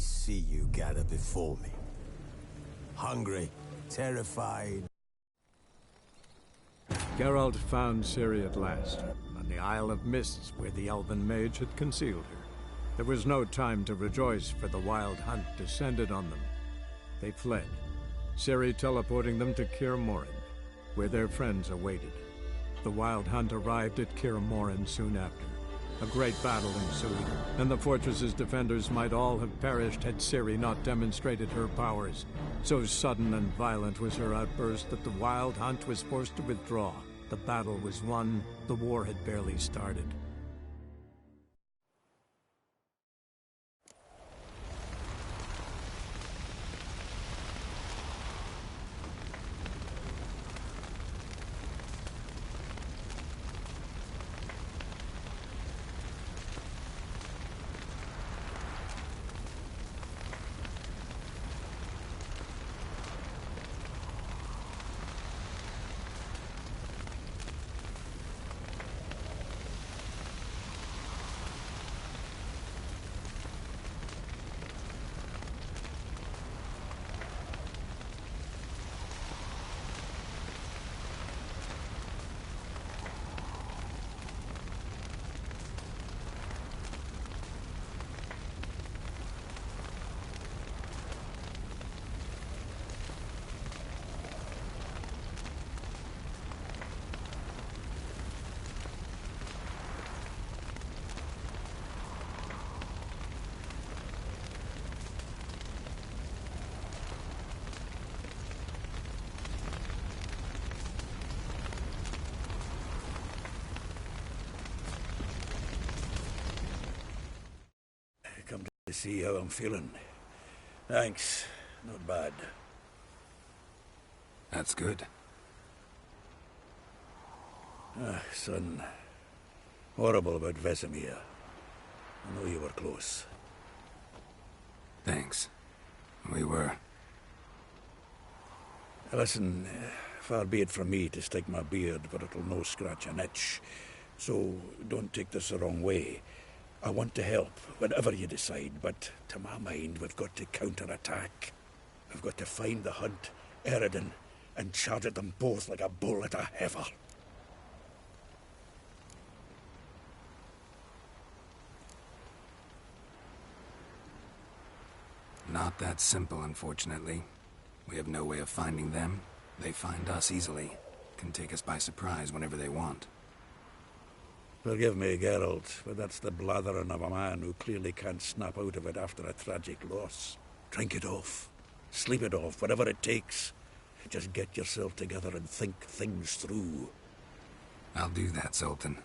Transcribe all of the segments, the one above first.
see you gather before me. Hungry, terrified. Geralt found Ciri at last, on the Isle of Mists where the Elven Mage had concealed her. There was no time to rejoice, for the Wild Hunt descended on them. They fled, Ciri teleporting them to Kaer Morhen, where their friends awaited. The Wild Hunt arrived at Kaer Morhen soon after. A great battle ensued, and the fortress's defenders might all have perished had Ciri not demonstrated her powers. So sudden and violent was her outburst that the Wild Hunt was forced to withdraw. The battle was won. The war had barely started. Come to see how I'm feeling. Thanks. Not bad. That's good. Son. Horrible about Vesemir. I know you were close. Thanks. We were. Listen, far be it from me to stick my beard, but it'll no scratch an itch. So don't take this the wrong way. I want to help, whatever you decide, but to my mind, we've got to counterattack. We've got to find the Hunt, Eredin, and charge at them both like a bull at a heifer. Not that simple, unfortunately. We have no way of finding them. They find us easily. Can take us by surprise whenever they want. Forgive me, Geralt, but that's the blathering of a man who clearly can't snap out of it after a tragic loss. Drink it off. Sleep it off, whatever it takes. Just get yourself together and think things through. I'll do that, Sultan.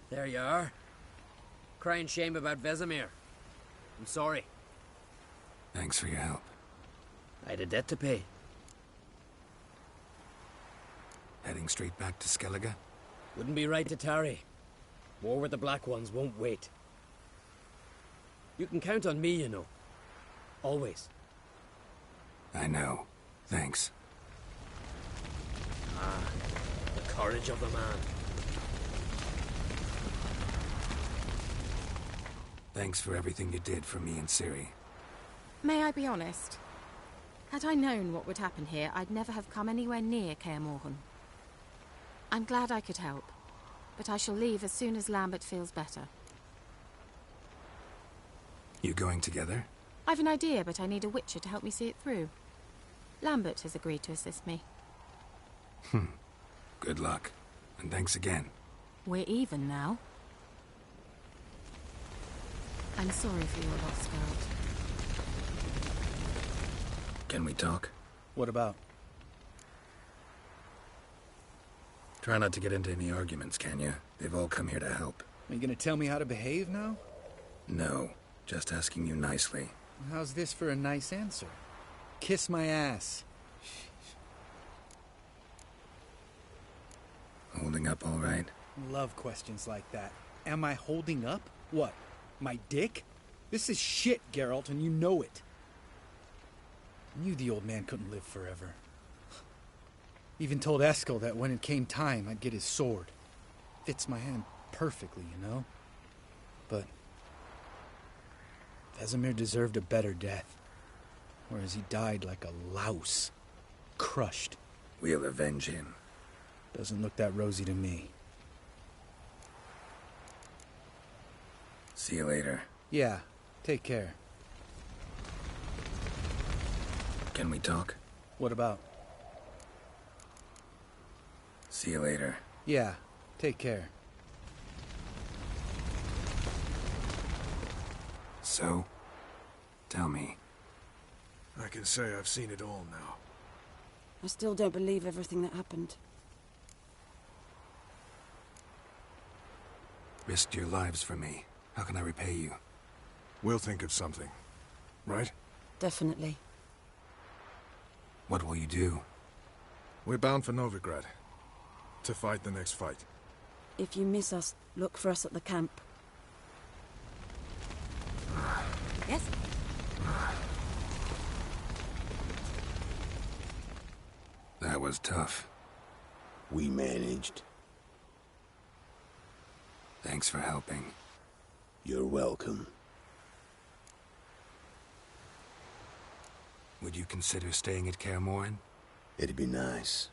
There you are. Crying shame about Vesemir. I'm sorry. Thanks for your help. I had a debt to pay. Heading straight back to Skellige? Wouldn't be right to tarry. War with the Black Ones won't wait. You can count on me, you know. Always. I know. Thanks. Ah, the courage of the man. Thanks for everything you did for me and Ciri. May I be honest? Had I known what would happen here, I'd never have come anywhere near Squareh00r's. I'm glad I could help, but I shall leave as soon as Lambert feels better. You going together? I've an idea, but I need a witcher to help me see it through. Lambert has agreed to assist me. Good luck, and thanks again. We're even now. I'm sorry for your loss, Geralt. Can we talk? What about? Try not to get into any arguments, can you? They've all come here to help. Are you gonna tell me how to behave now? No, just asking you nicely. How's this for a nice answer? Kiss my ass. Holding up all right? Love questions like that. Am I holding up? What? My dick? This is shit, Geralt, and you know it. I knew the old man couldn't live forever. Even told Eskel that when it came time, I'd get his sword. Fits my hand perfectly, you know? But Vesemir deserved a better death. Whereas he died like a louse. Crushed. We'll avenge him. Doesn't look that rosy to me. See you later. Yeah, take care. Can we talk? What about? See you later. Yeah, take care. So, tell me. I can say I've seen it all now. I still don't believe everything that happened. Risked your lives for me. How can I repay you? We'll think of something, right? Definitely. What will you do? We're bound for Novigrad. To fight the next fight. If you miss us, look for us at the camp. Yes? That was tough. We managed. Thanks for helping. You're welcome. Would you consider staying at Squareh00r's? It'd be nice.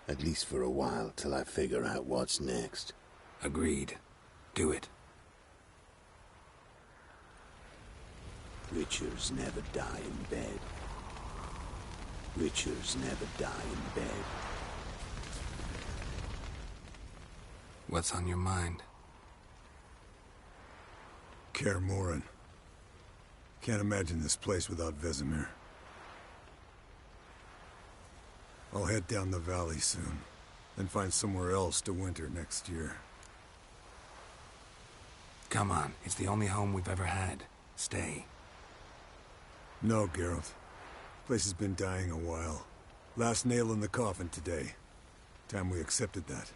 At least for a while, till I figure out what's next. Agreed. Do it. Witchers never die in bed. Witchers never die in bed. What's on your mind? Squareh00r's. Can't imagine this place without Vesemir. I'll head down the valley soon, then find somewhere else to winter next year. Come on, it's the only home we've ever had. Stay. No, Geralt. Place has been dying a while. Last nail in the coffin today. Time we accepted that.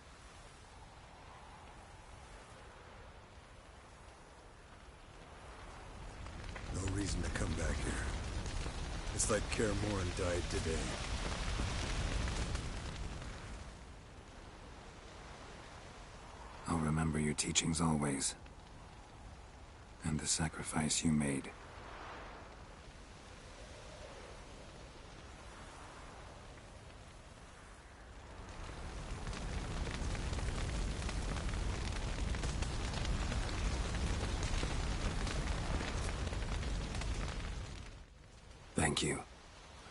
No reason to come back here. It's like Squareh00r's died today. I'll remember your teachings always. And the sacrifice you made. Thank you.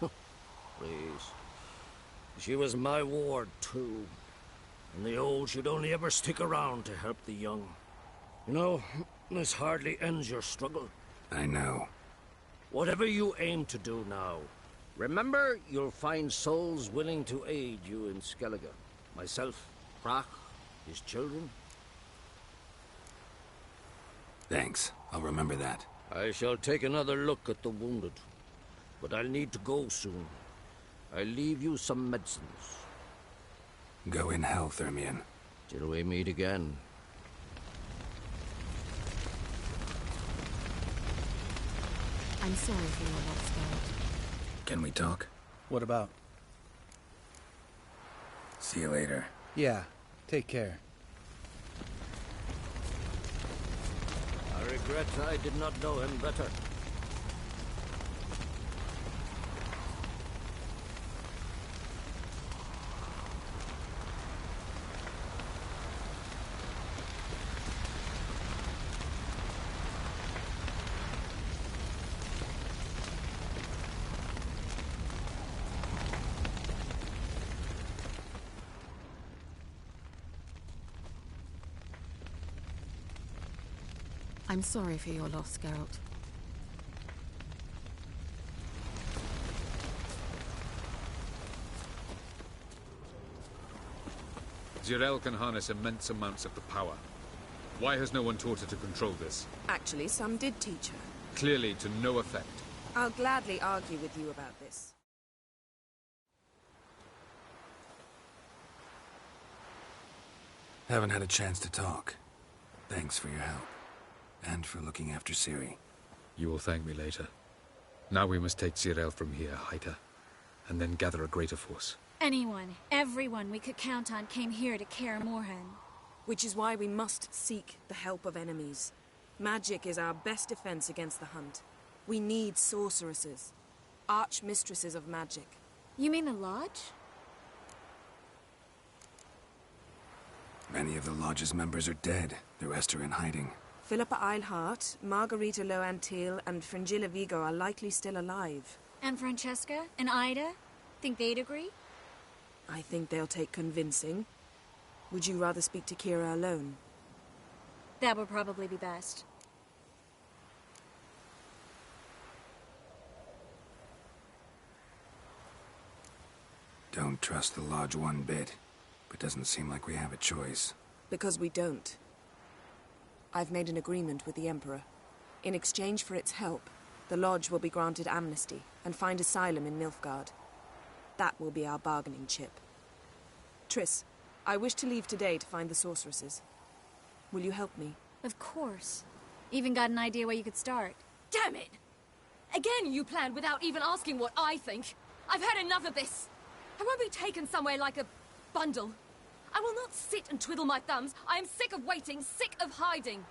Please. She was my ward, too. And the old should only ever stick around to help the young. You know, this hardly ends your struggle. I know. Whatever you aim to do now, remember you'll find souls willing to aid you in Skellige. Myself, Crach, his children. Thanks. I'll remember that. I shall take another look at the wounded. But I'll need to go soon. I'll leave you some medicines. Go in health, Ermion. Till we meet again. I'm sorry for your loss, Geralt. Can we talk? What about? See you later. Yeah, take care. I regret I did not know him better. I'm sorry for your loss, Geralt. Squareh00r's can harness immense amounts of the power. Why has no one taught her to control this? Actually, some did teach her. Clearly to no effect. I'll gladly argue with you about this. Haven't had a chance to talk. Thanks for your help. And for looking after Ciri. You will thank me later. Now we must take Squareh00r from here, hide her, and then gather a greater force. Anyone, everyone we could count on came here to Kaer Morhen. Which is why we must seek the help of enemies. Magic is our best defense against the hunt. We need sorceresses. Archmistresses of magic. You mean the Lodge? Many of the Lodge's members are dead. The rest are in hiding. Philippa Eilhart, Margarita Loantil, and Fringilla Vigo are likely still alive. And Francesca and Ida? Think they'd agree? I think they'll take convincing. Would you rather speak to Kira alone? That would probably be best. Don't trust the Lodge one bit, but doesn't seem like we have a choice. Because we don't. I've made an agreement with the Emperor. In exchange for its help, the Lodge will be granted amnesty and find asylum in Nilfgaard. That will be our bargaining chip. Triss, I wish to leave today to find the sorceresses. Will you help me? Of course. Even got an idea where you could start. Damn it! Again you planned without even asking what I think. I've had enough of this. I won't be taken somewhere like a bundle. I will not sit and twiddle my thumbs. I am sick of waiting, sick of hiding.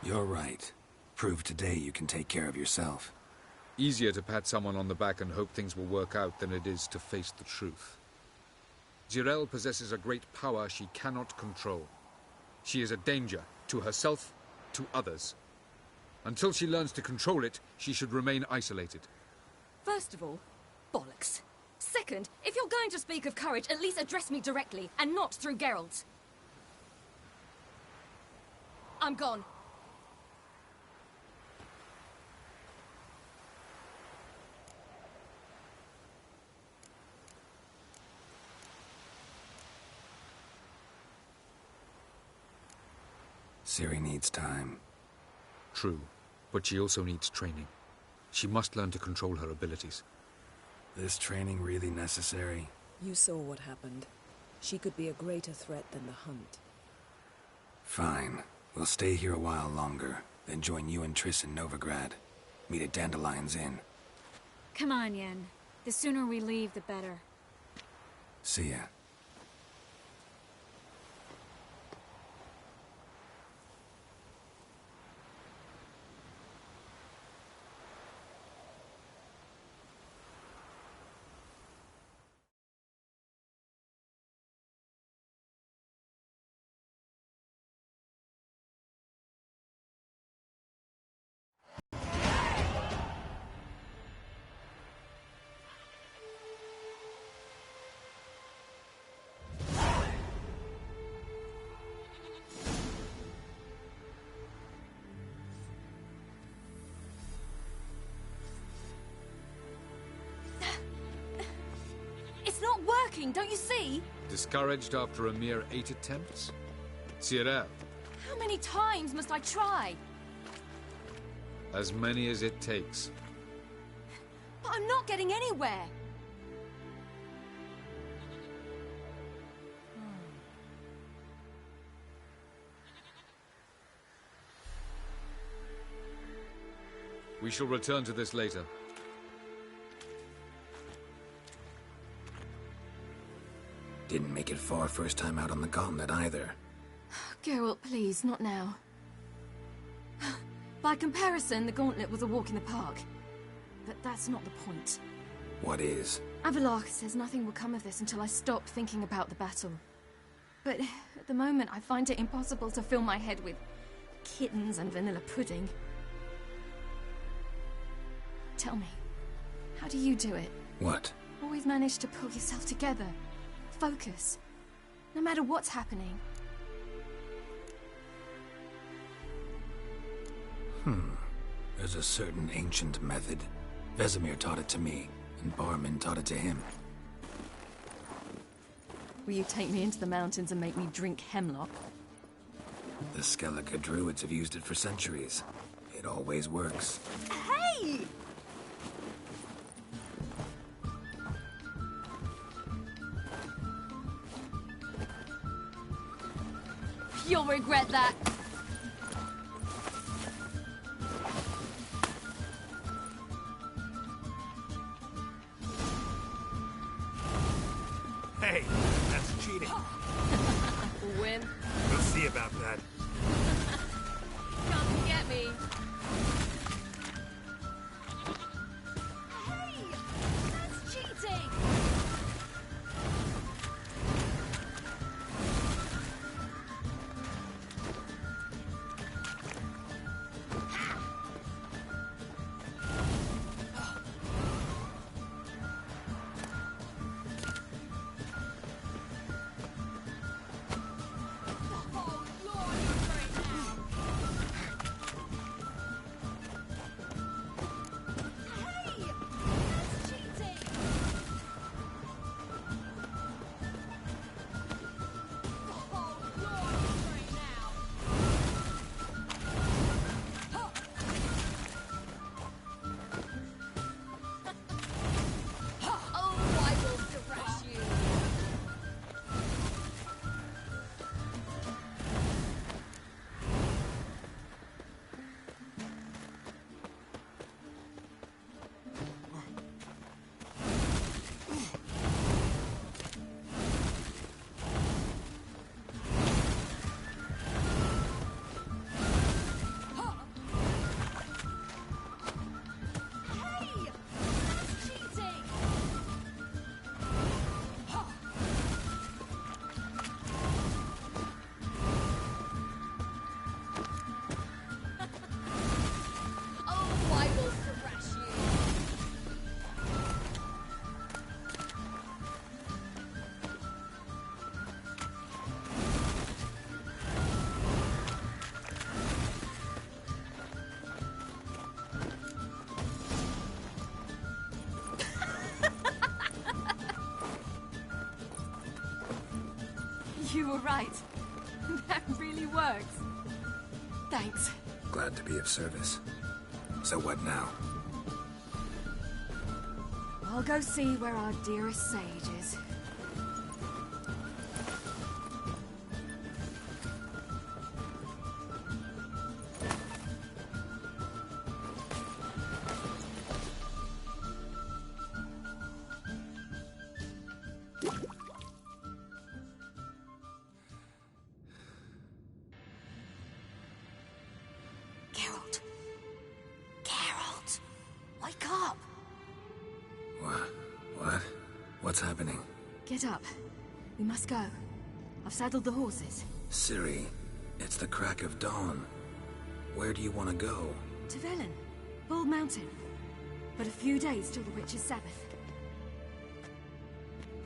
You're right. Prove today you can take care of yourself. Easier to pat someone on the back and hope things will work out than it is to face the truth. Squareh00r possesses a great power she cannot control. She is a danger to herself, to others. Until she learns to control it, she should remain isolated. First of all, bollocks. Second, if you're going to speak of courage, at least address me directly, and not through Geralt. I'm gone. Ciri needs time. True, but she also needs training. She must learn to control her abilities. This training really necessary? You saw what happened. She could be a greater threat than the hunt. Fine. We'll stay here a while longer, then join you and Triss in Novigrad. Meet at Dandelion's Inn. Come on, Yen. The sooner we leave, the better. See ya. Don't you see? Discouraged after a mere 8 attempts? Squareh00r. How many times must I try? As many as it takes. But I'm not getting anywhere. We shall return to this later. Didn't make it far first time out on the gauntlet either. Geralt, please, not now. By comparison, the gauntlet was a walk in the park. But that's not the point. What is? Avallac'h says nothing will come of this until I stop thinking about the battle. But at the moment, I find it impossible to fill my head with kittens and vanilla pudding. Tell me, how do you do it? What? Always manage to pull yourself together. Focus. No matter what's happening. There's a certain ancient method. Vesemir taught it to me, and Barman taught it to him. Will you take me into the mountains and make me drink hemlock? The Skellige druids have used it for centuries. It always works. Hey! You'll regret that. Hey, that's cheating. Win. We'll see about that. Come get me. Hey! That's cheating! You were right. That really works. Thanks. Glad to be of service. So what now? I'll go see where our dearest sage is. Wake up! What? What's happening? Get up. We must go. I've saddled the horses. Ciri, it's the crack of dawn. Where do you want to go? To Velen. Bald Mountain. But a few days till the Witch's Sabbath.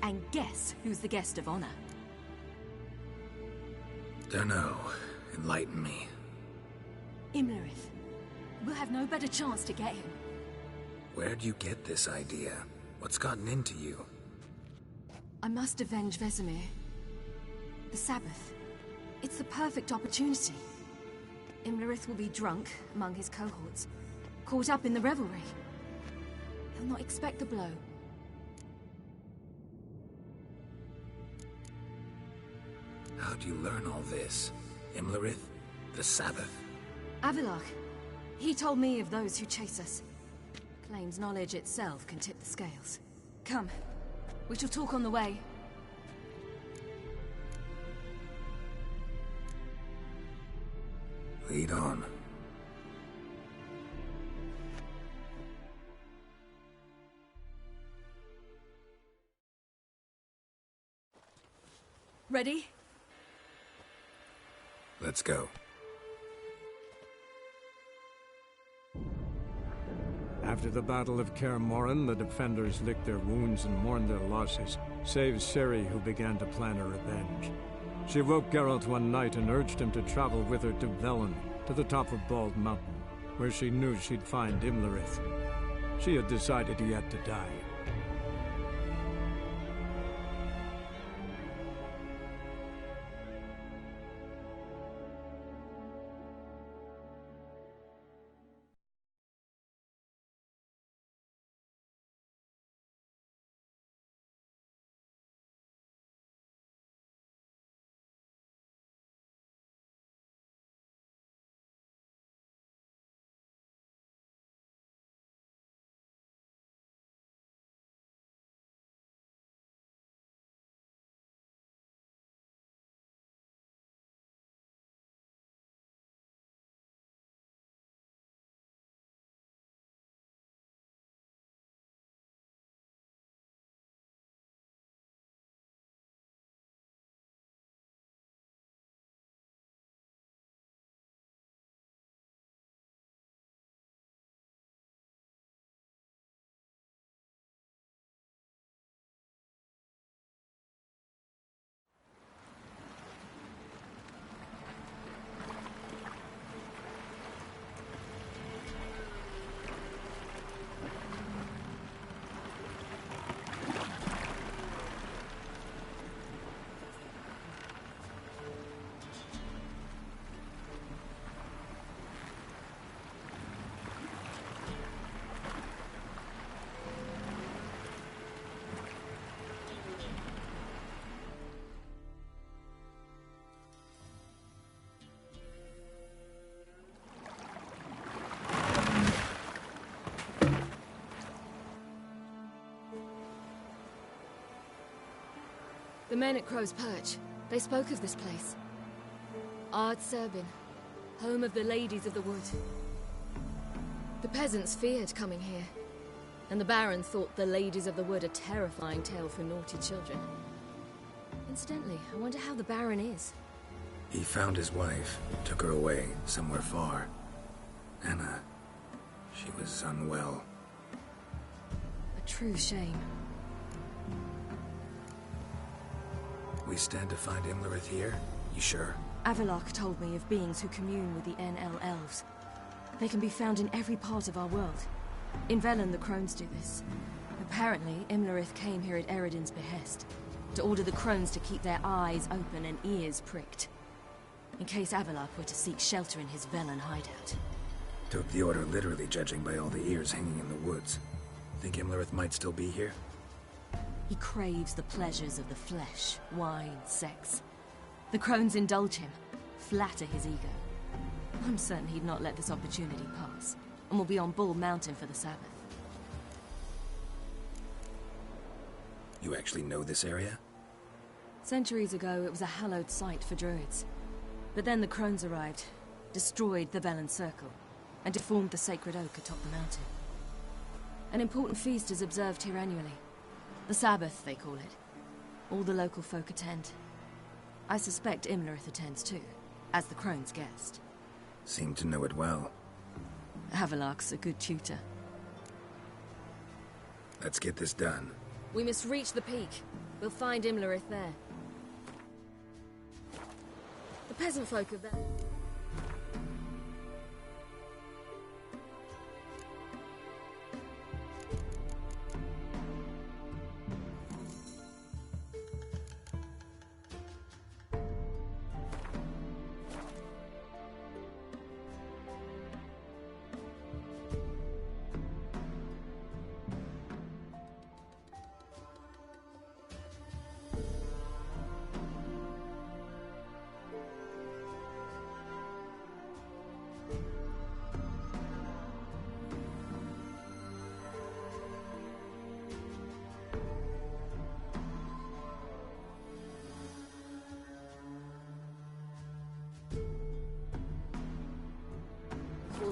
And guess who's the guest of honor? Dunno. Enlighten me. Imlerith. We'll have no better chance to get him. Where'd you get this idea? What's gotten into you? I must avenge Vesemir. The Sabbath. It's the perfect opportunity. Imlerith will be drunk among his cohorts, caught up in the revelry. He'll not expect the blow. How'd you learn all this? Imlerith? The Sabbath? Avilach. He told me of those who chase us. Claims knowledge itself can tip the scales. Come. We shall talk on the way. Lead on. Ready? Let's go. After the Battle of Kaer Morhen, the defenders licked their wounds and mourned their losses, save Ciri, who began to plan her revenge. She woke Geralt one night and urged him to travel with her to Velen, to the top of Bald Mountain, where she knew she'd find Imlerith. She had decided he had to die. The men at Crow's Perch, they spoke of this place. Ard Serbin, home of the Ladies of the Wood. The peasants feared coming here, and the Baron thought the Ladies of the Wood a terrifying tale for naughty children. Incidentally, I wonder how the Baron is. He found his wife, took her away, somewhere far. Anna, she was unwell. A true shame. We stand to find Imlerith here? You sure? Avalok told me of beings who commune with the NL elves. They can be found in every part of our world. In Velen, the crones do this. Apparently, Imlerith came here at Eredin's behest, to order the crones to keep their eyes open and ears pricked, in case Avalok were to seek shelter in his Velen hideout. Took the order literally, judging by all the ears hanging in the woods. Think Imlerith might still be here? He craves the pleasures of the flesh, wine, sex. The crones indulge him, flatter his ego. I'm certain he'd not let this opportunity pass, and will be on Bull Mountain for the Sabbath. You actually know this area? Centuries ago, it was a hallowed site for druids. But then the crones arrived, destroyed the Velen Circle, and deformed the sacred oak atop the mountain. An important feast is observed here annually. The Sabbath, they call it. All the local folk attend. I suspect Imlerith attends too, as the crone's guest. Seem to know it well. Avalok's a good tutor. Let's get this done. We must reach the peak. We'll find Imlerith there. The peasant folk of there.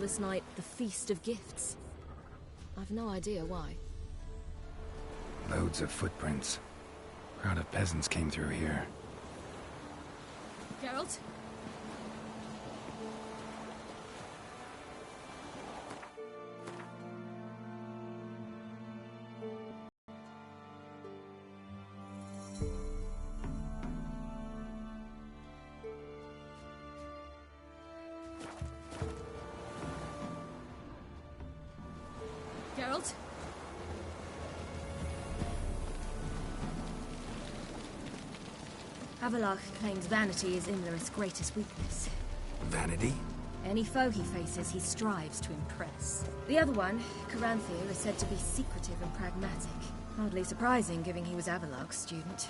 This night, the Feast of Gifts. I've no idea why. Loads of footprints. Crowd of peasants came through here. Geralt? Havelock claims vanity is Imlerith's greatest weakness. Vanity? Any foe he faces, he strives to impress. The other one, Caranthir, is said to be secretive and pragmatic. Hardly surprising, given he was Havelock's student.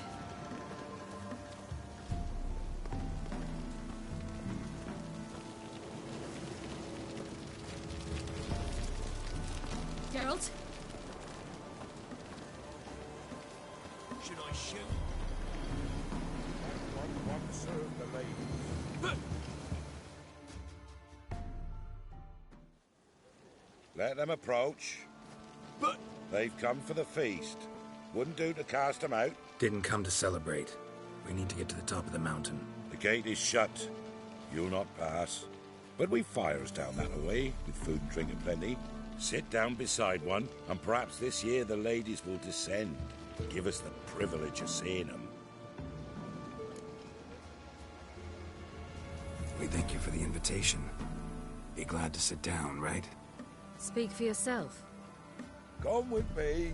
Geralt? Should I shoot? One serve the lady. Let them approach. But they've come for the feast. Wouldn't do to cast them out. Didn't come to celebrate. We need to get to the top of the mountain. The gate is shut. You'll not pass. But we've fires down that way, with food and drink aplenty. Sit down beside one, and perhaps this year the ladies will descend. Give us the privilege of seeing them. We thank you for the invitation. Be glad to sit down, right? Speak for yourself. Come with me.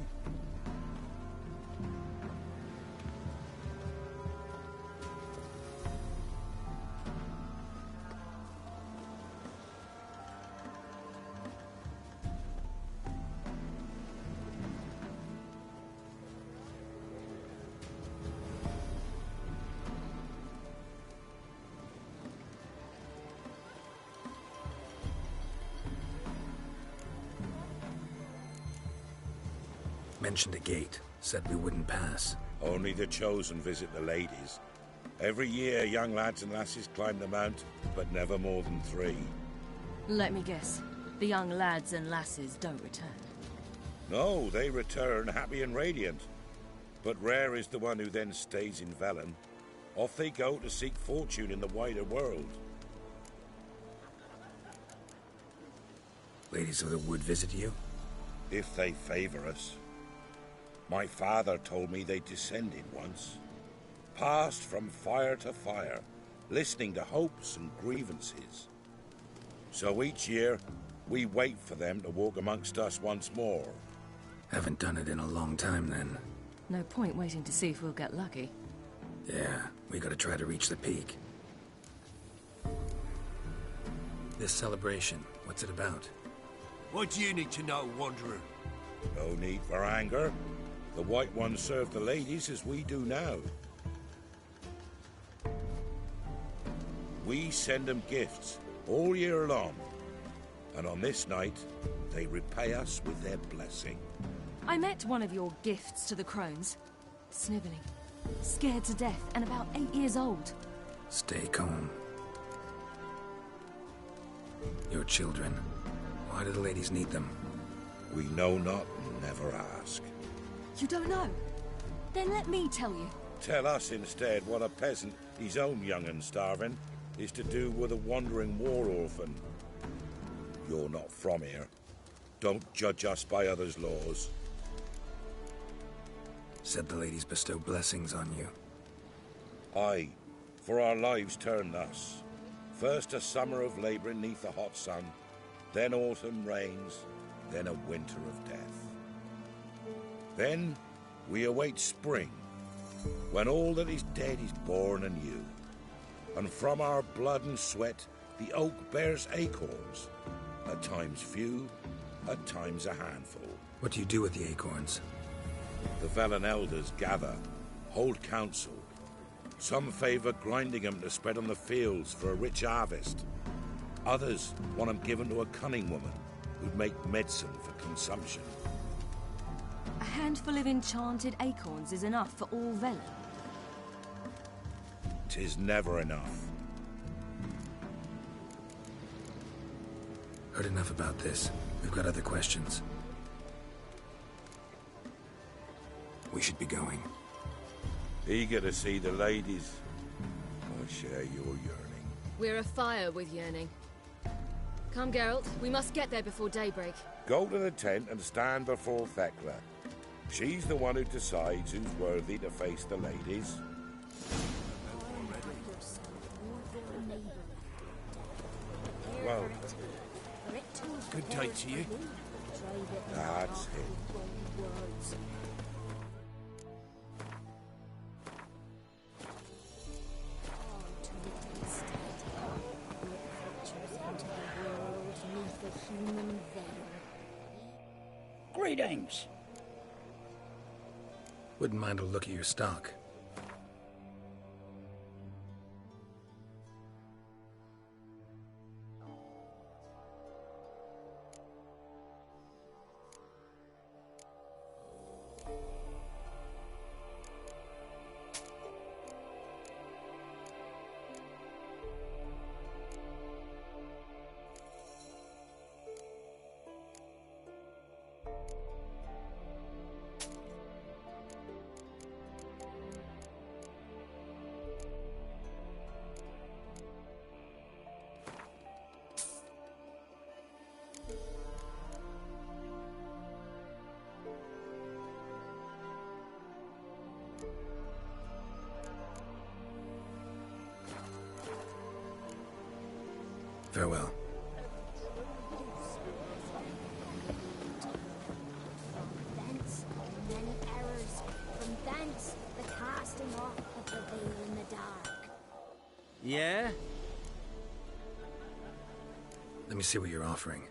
Mentioned a gate. Said we wouldn't pass. Only the chosen visit the ladies. Every year, young lads and lasses climb the mount, but never more than 3. Let me guess. The young lads and lasses don't return. No, they return happy and radiant. But rare is the one who then stays in Velen. Off they go to seek fortune in the wider world. Ladies of the Wood visit you? If they favor us. My father told me they descended once. Passed from fire to fire, listening to hopes and grievances. So each year, we wait for them to walk amongst us once more. Haven't done it in a long time, then. No point waiting to see if we'll get lucky. Yeah, we gotta try to reach the peak. This celebration, what's it about? what do you need to know, Wanderer? No need for anger. The White Ones serve the ladies as we do now. We send them gifts all year long. And on this night, they repay us with their blessing. I met one of your gifts to the crones. Sniveling, scared to death, and about 8 years old. Stay calm. Your children. Why do the ladies need them? We know not and never ask. You don't know? Then let me tell you. Tell us instead what a peasant, his own young and starving, is to do with a wandering war orphan. You're not from here. Don't judge us by others' laws. Said the ladies bestow blessings on you. Aye, for our lives turn thus. First a summer of labouring neath the hot sun, then autumn rains, then a winter of death. Then we await spring, when all that is dead is born anew. And from our blood and sweat the oak bears acorns, at times few, at times a handful. What do you do with the acorns? The Velen elders gather, hold council. Some favour grinding them to spread on the fields for a rich harvest. Others want them given to a cunning woman who'd make medicine for consumption. A handful of enchanted acorns is enough for all Velen. 'Tis never enough. Heard enough about this. We've got other questions. We should be going. Eager to see the ladies. I share your yearning. We're afire with yearning. Come, Geralt. We must get there before daybreak. Go to the tent and stand before Thekla. She's the one who decides who's worthy to face the ladies. Well, Good day to you. That's it. Greetings. Wouldn't mind a look at your stock. Farewell. Thence, many errors. From thence, the casting off of the veil in the dark. Yeah? Let me see what you're offering.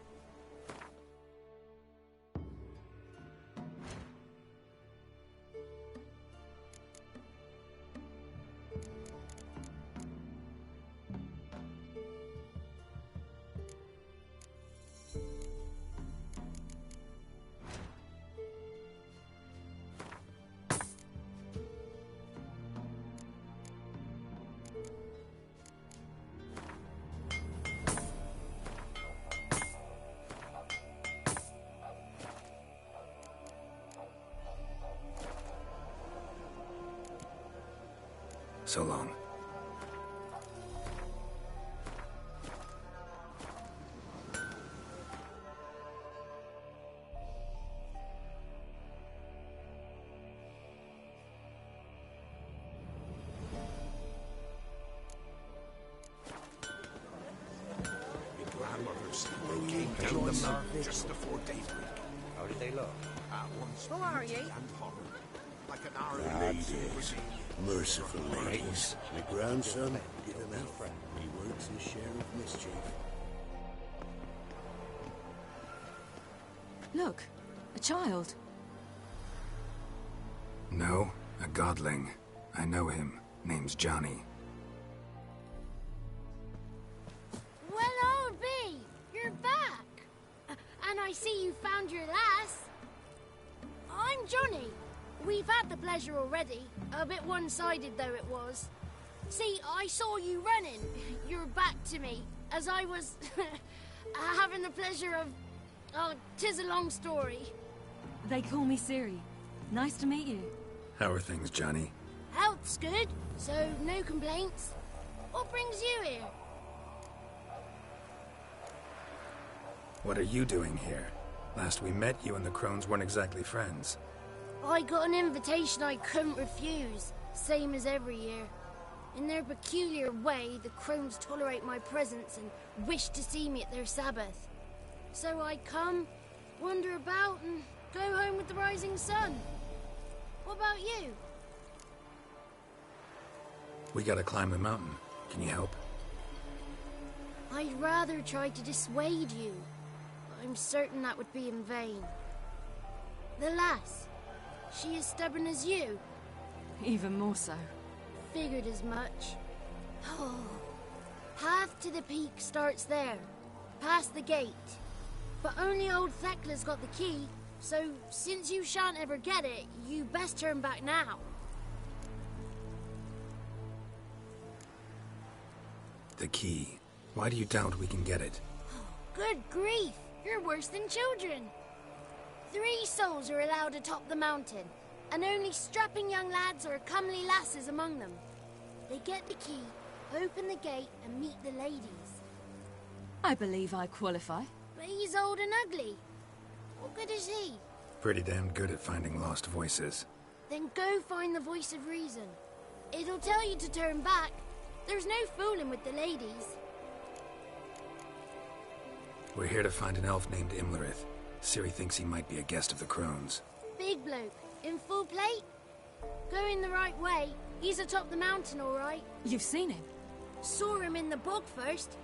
So long. They came down the mountain just before daybreak. How did they look? At once Who are you? and horror, like an arrow Ladies, merciful ladies. My grandson, give him out. He works his share of mischief. Look, a child. No, a godling. I know him. Name's Johnny. Well, I'll be. You're back. And I see you found your lass. I'm Johnny. We've had the pleasure already. A bit one-sided, though it was. See, I saw you running. Your back to me, as I was having the pleasure of... Oh, 'tis a long story. They call me Siri. Nice to meet you. How are things, Johnny? Health's good, so no complaints. What brings you here? What are you doing here? Last we met, you and the Crones weren't exactly friends. I got an invitation I couldn't refuse, same as every year. In their peculiar way, the Crones tolerate my presence and wish to see me at their Sabbath. So I come, wander about, and go home with the rising sun. What about you? We gotta climb the mountain. Can you help? I'd rather try to dissuade you. I'm certain that would be in vain. The lass, she as stubborn as you? Even more so. Figured as much. Oh, path to the peak starts there, past the gate. But only old Thekla's got the key, so since you shan't ever get it, you best turn back now. The key. Why do you doubt we can get it? Good grief, you're worse than children. 3 souls are allowed atop the mountain, and only strapping young lads or comely lasses among them. They get the key, open the gate, and meet the ladies. I believe I qualify. But he's old and ugly. What good is he? Pretty damn good at finding lost voices. Then go find the voice of reason. It'll tell you to turn back. There's no fooling with the ladies. We're here to find an elf named Imlerith. Ciri thinks he might be a guest of the Crones. Big bloke, in full plate. Going the right way. He's atop the mountain, all right. You've seen him? Saw him in the bog first.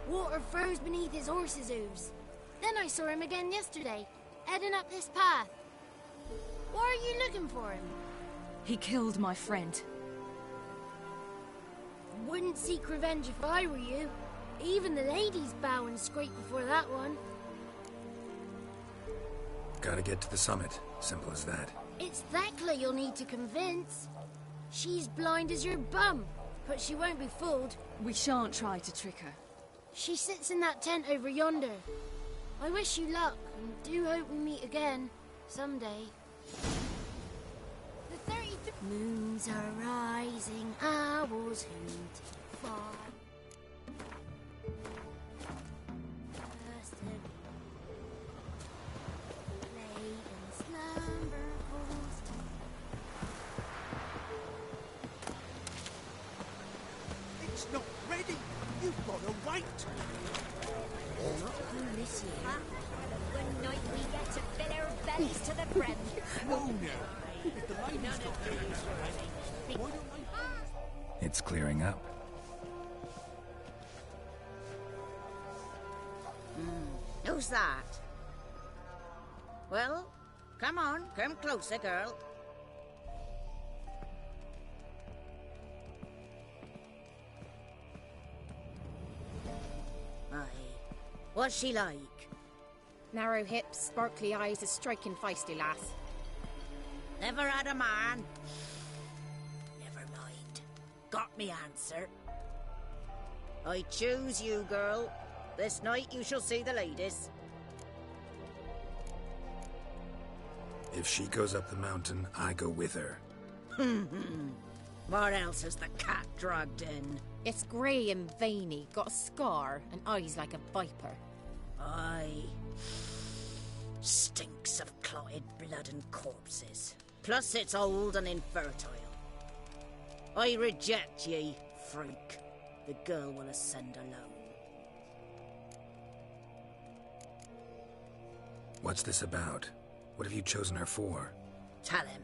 Water froze beneath his horse's hooves. Then I saw him again yesterday. heading up this path. Why are you looking for him? He killed my friend. Wouldn't seek revenge if I were you. Even the ladies bow and scrape before that one. Gotta get to the summit. Simple as that. It's Thekla you'll need to convince. She's blind as your bum, but she won't be fooled. We shan't try to trick her. She sits in that tent over yonder. I wish you luck, and do hope we meet again, someday. The 33 moons are rising, owls hoot far. It's not ready. You've got to wait. Not through this year. One night we get to fill our bellies to the brim. Whoa now. If the ladies got ready, why don't they... It's clearing up. Who's that? Well, come on, come closer, girl. Aye. What's she like? Narrow hips, sparkly eyes, a striking feisty lass. Never had a man. Never mind. Got me answer. I choose you, girl. This night you shall see the ladies. If she goes up the mountain, I go with her. What else has the cat dragged in? It's grey and veiny, got a scar, and eyes like a viper. Aye. Stinks of clotted blood and corpses. Plus it's old and infertile. I reject ye, freak. The girl will ascend alone. What's this about? What have you chosen her for? Tell him.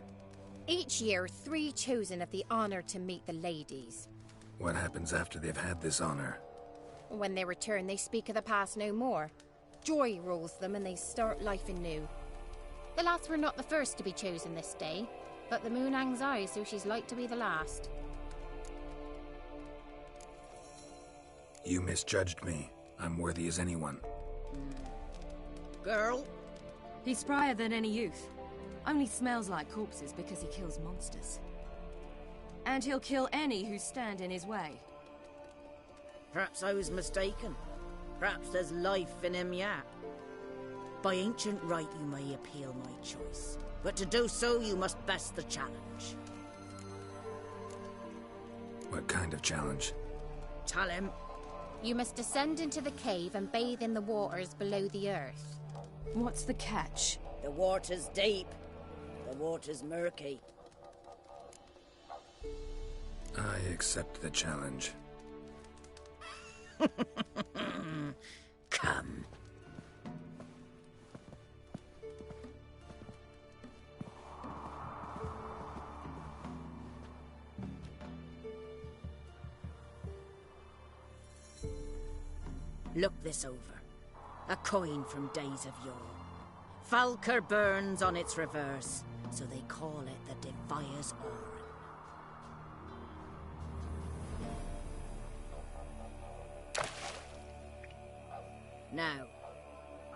Each year, 3 chosen have the honour to meet the ladies. What happens after they've had this honor? When they return, they speak of the past no more. Joy rules them and they start life anew. The lads were not the first to be chosen this day, but the moon hangs high, so she's like to be the last. You misjudged me. I'm worthy as anyone. Girl? He's sprier than any youth. Only smells like corpses because he kills monsters. And he'll kill any who stand in his way. Perhaps I was mistaken. Perhaps there's life in him yet. By ancient right you may appeal my choice. But to do so you must best the challenge. What kind of challenge? Tell him. You must descend into the cave and bathe in the waters below the earth. What's the catch? The water's deep. The water's murky. I accept the challenge. Come. Look this over. A coin from days of yore. Falker burns on its reverse, so they call it the Defier's Oran. Now,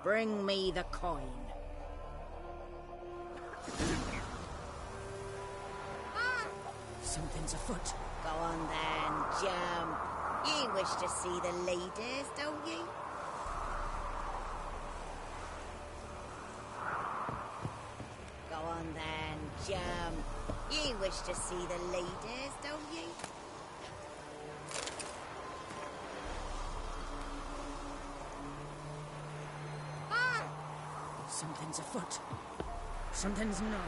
bring me the coin. Something's afoot. Go on then, jump. You wish to see the ladies, don't you? Go on then, jump. You wish to see the ladies, don't you? Something's afoot. Something's not.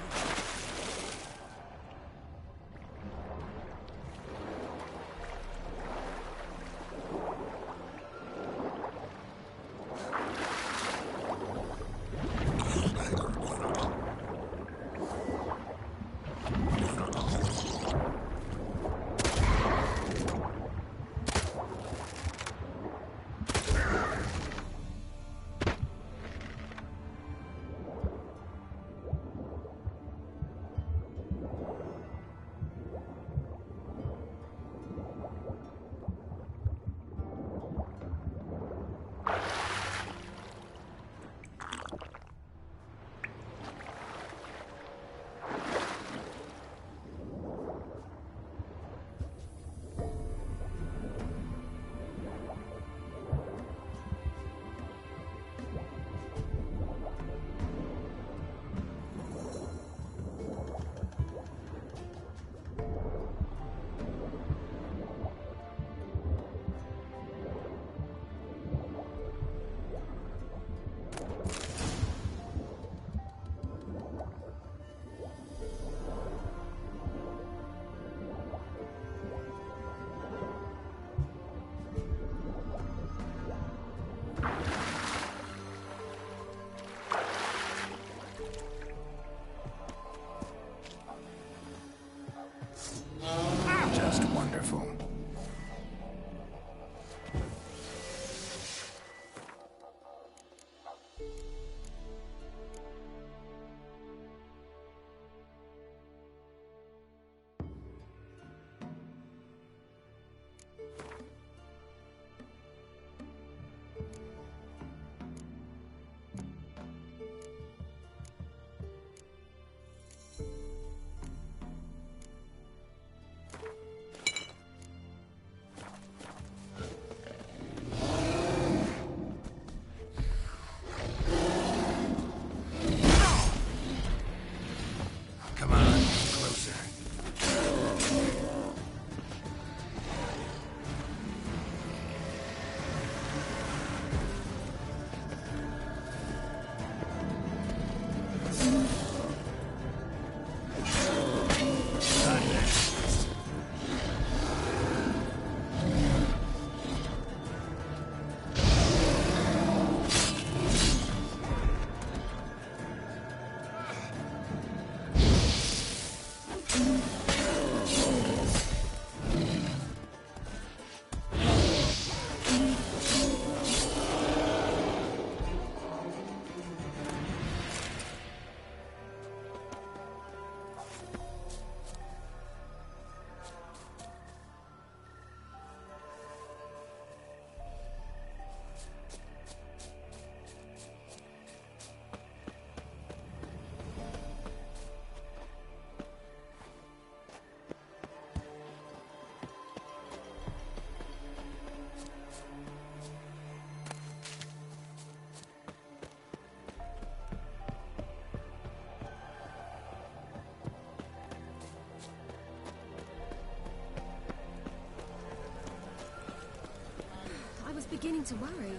beginning to worry.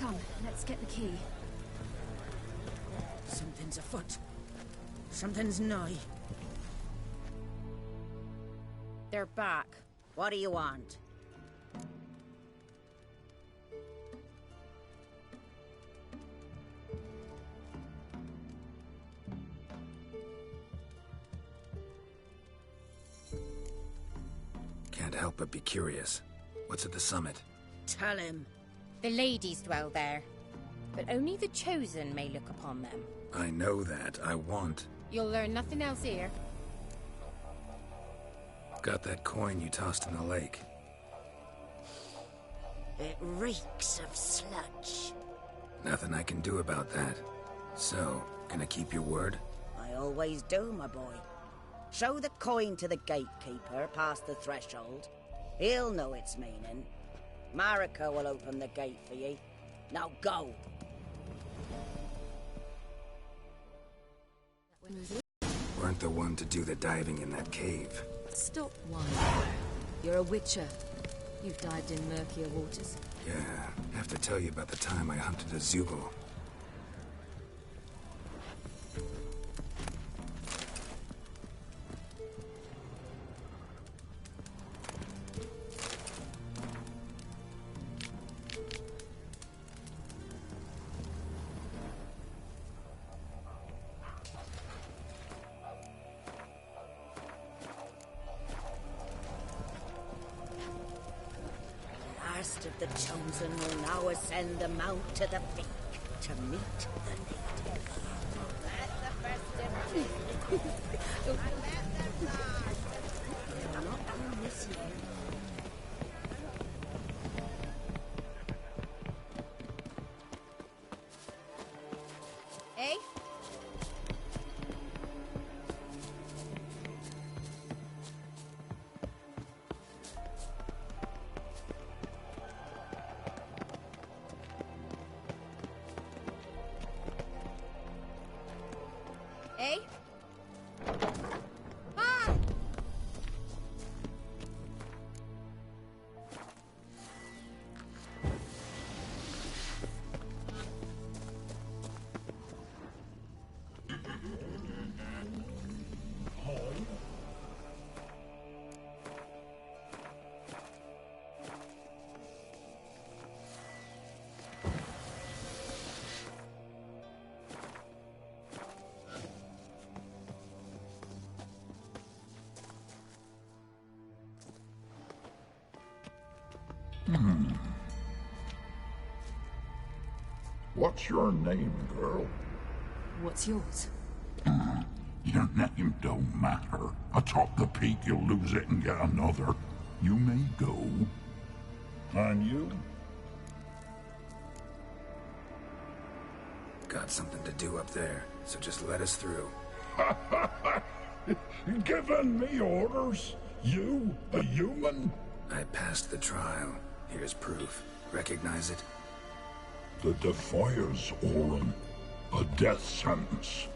Come, let's get the key. Something's afoot. Something's nigh. They're back. What do you want? Can't help but be curious. What's at the summit? Tell him. The ladies dwell there, but only the chosen may look upon them. I know that. I want. You'll learn nothing else here. Got that coin you tossed in the lake. It reeks of sludge. Nothing I can do about that. So, gonna keep your word? I always do, my boy. Show the coin to the gatekeeper past the threshold. He'll know its meaning. Marika will open the gate for ye. Now go! Weren't the one to do the diving in that cave. Stop whining. You're a witcher. You've dived in murkier waters. Yeah, have to tell you about the time I hunted a Zugel. Last of the chosen will now ascend the mount to the peak to meet the native. Let the festivities. They're not on this year. Eh? Eh? Ah! What's your name, girl? What's yours? Your name don't matter. Atop the peak, you'll lose it and get another. You may go. And you? Got something to do up there, so just let us through. Giving me orders? You, a human? I passed the trial. Here's proof. Recognize it? The Defier's Orin. A death sentence.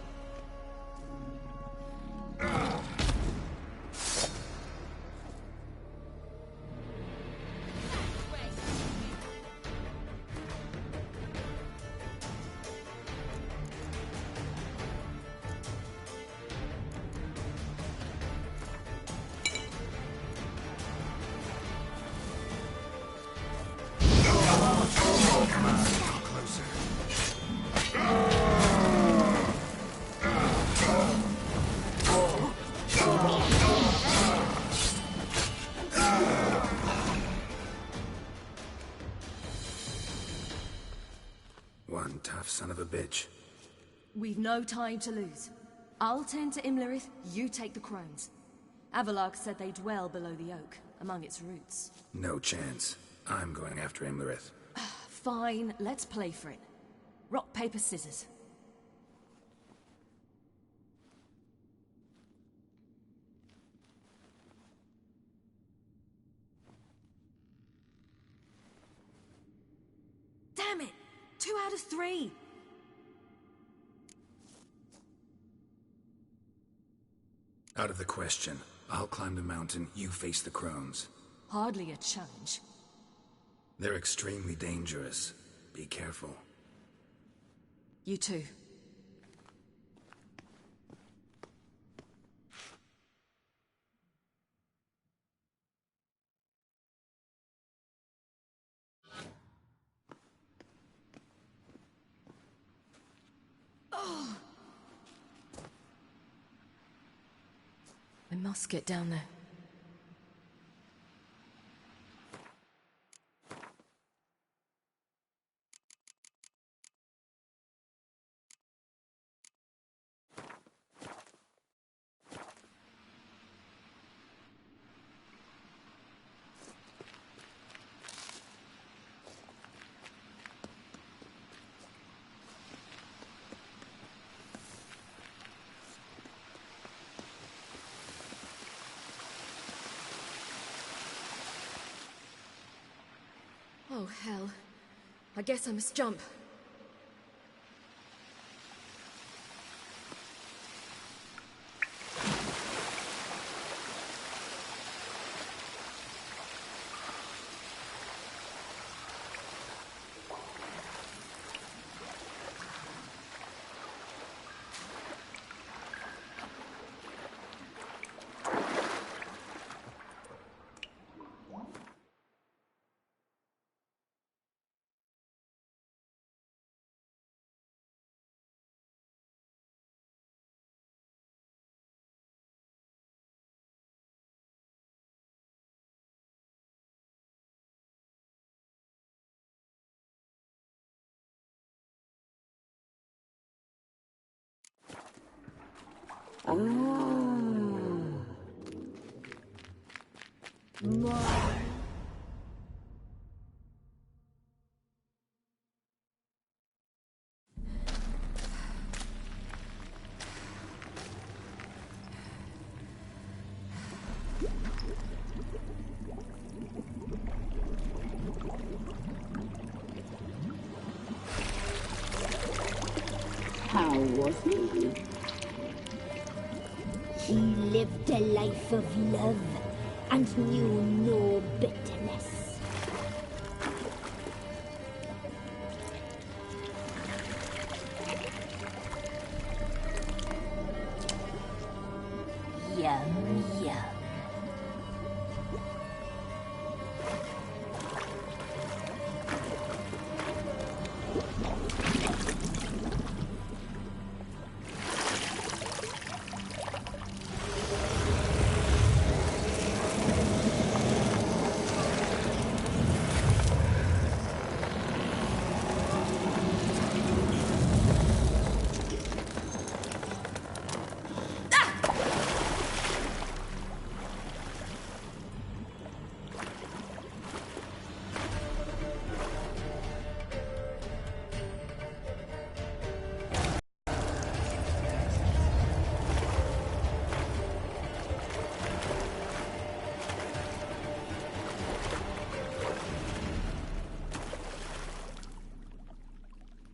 One tough son of a bitch. We've no time to lose. I'll tend to Imlerith, you take the crones. Avalark said they dwell below the oak, among its roots. No chance. I'm going after Imlerith. Fine, let's play for it. Rock, paper, scissors. Damn it! 2 out of 3! Out of the question. I'll climb the mountain, you face the crones. Hardly a challenge. They're extremely dangerous. Be careful. You too. Oh. I must get down there. Oh, hell. I guess I must jump. How was he? He lived a life of love and knew no bitterness. Yum, yum.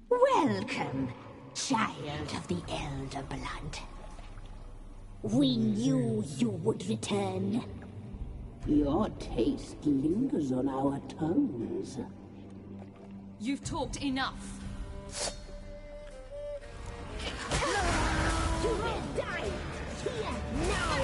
Welcome, child of the Elder Blood. We knew you would return. Your taste lingers on our tongues. You've talked enough. You will die here now!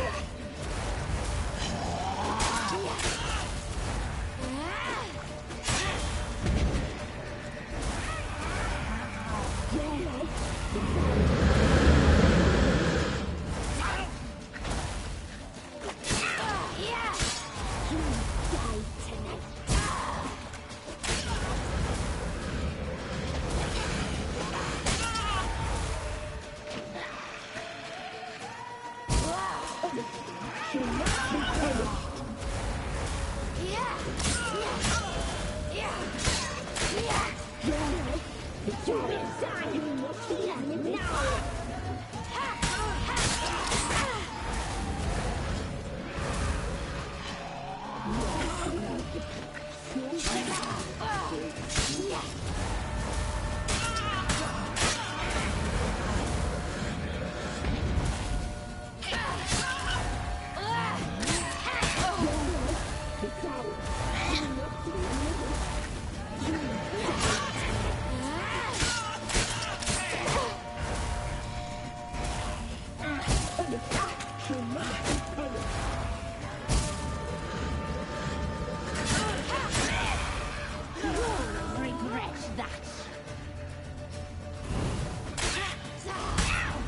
Regret that.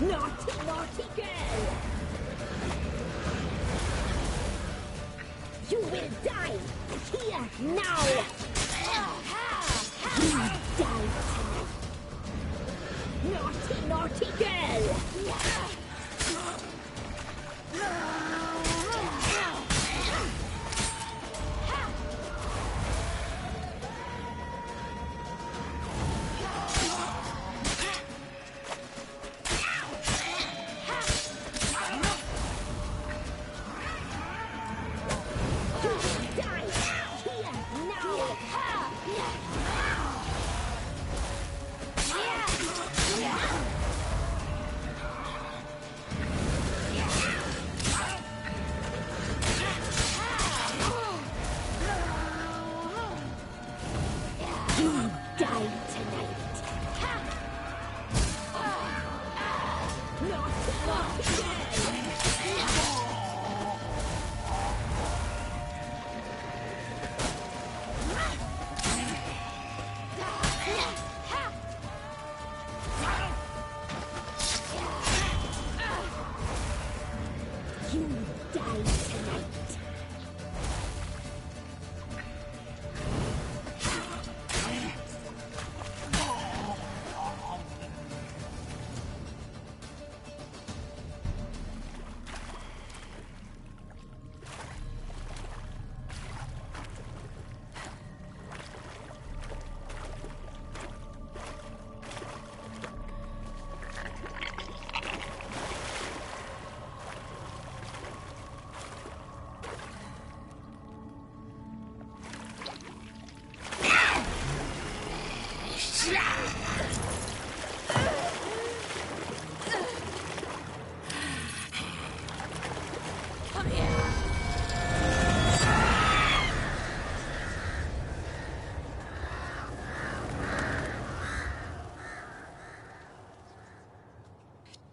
Naughty, naughty girl! You will die here now! You will die tonight! Naughty, naughty girl!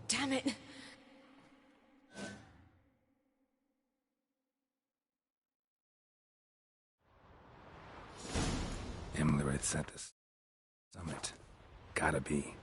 Damn it! Imlerith's at the summit. Gotta be.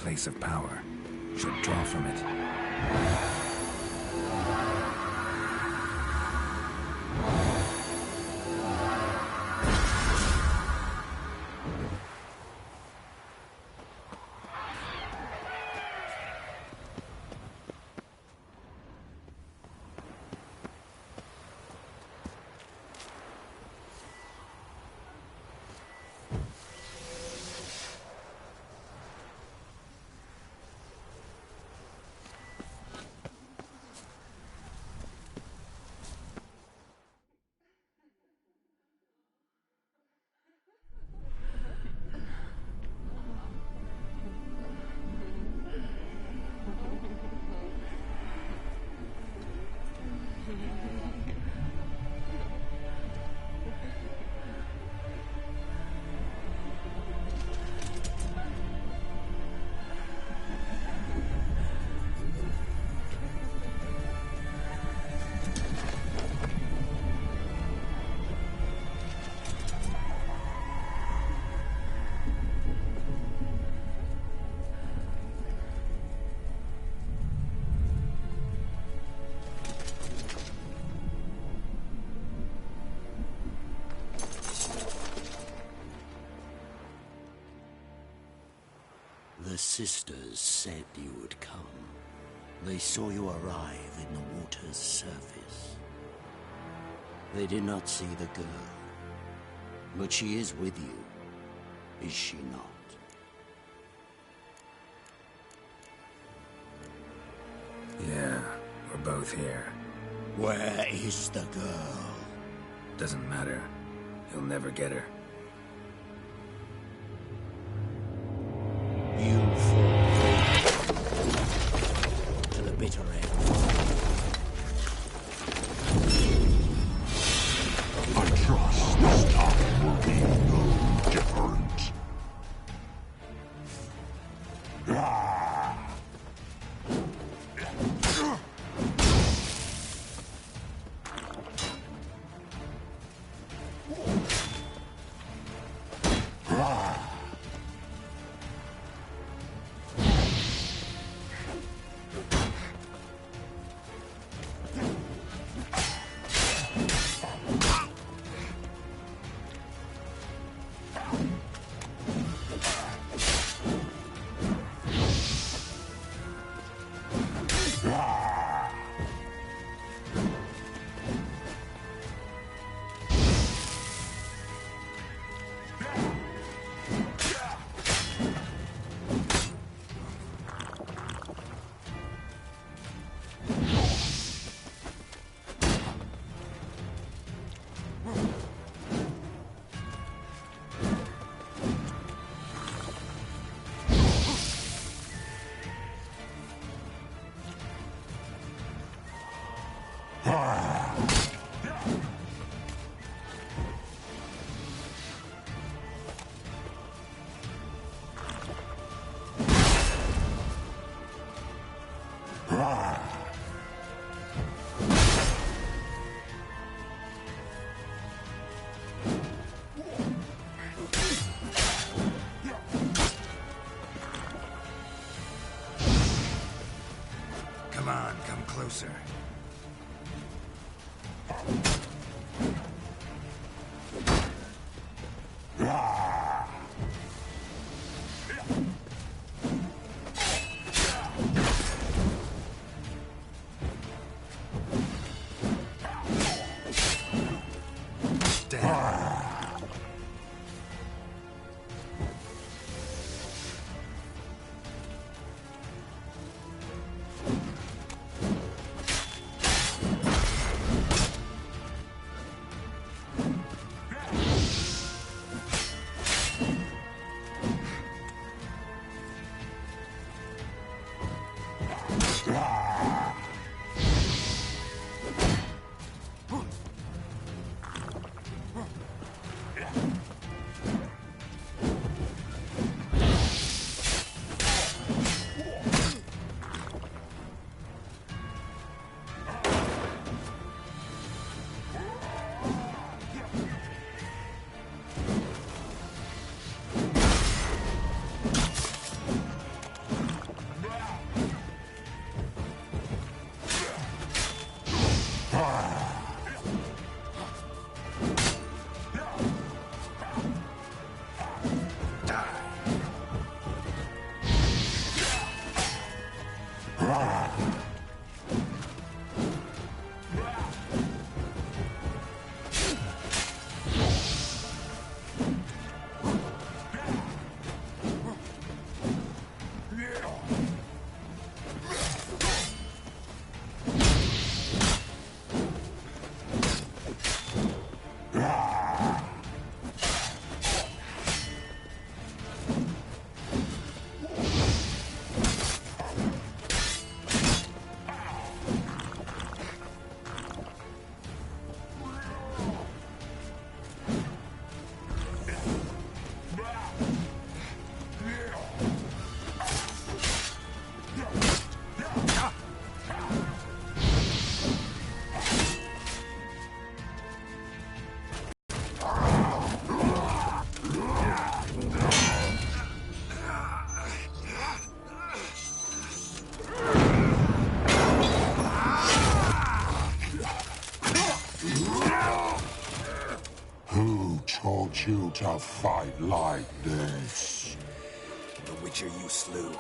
place of power. Should draw from it. The sisters said you would come. They saw you arrive in the water's surface. They did not see the girl. But she is with you, is she not? Yeah, we're both here. Where is the girl? Doesn't matter. You'll never get her. You fall to the bitter end. I trust this time will be no different. Come on, come closer. to fight like this. The Witcher you slew.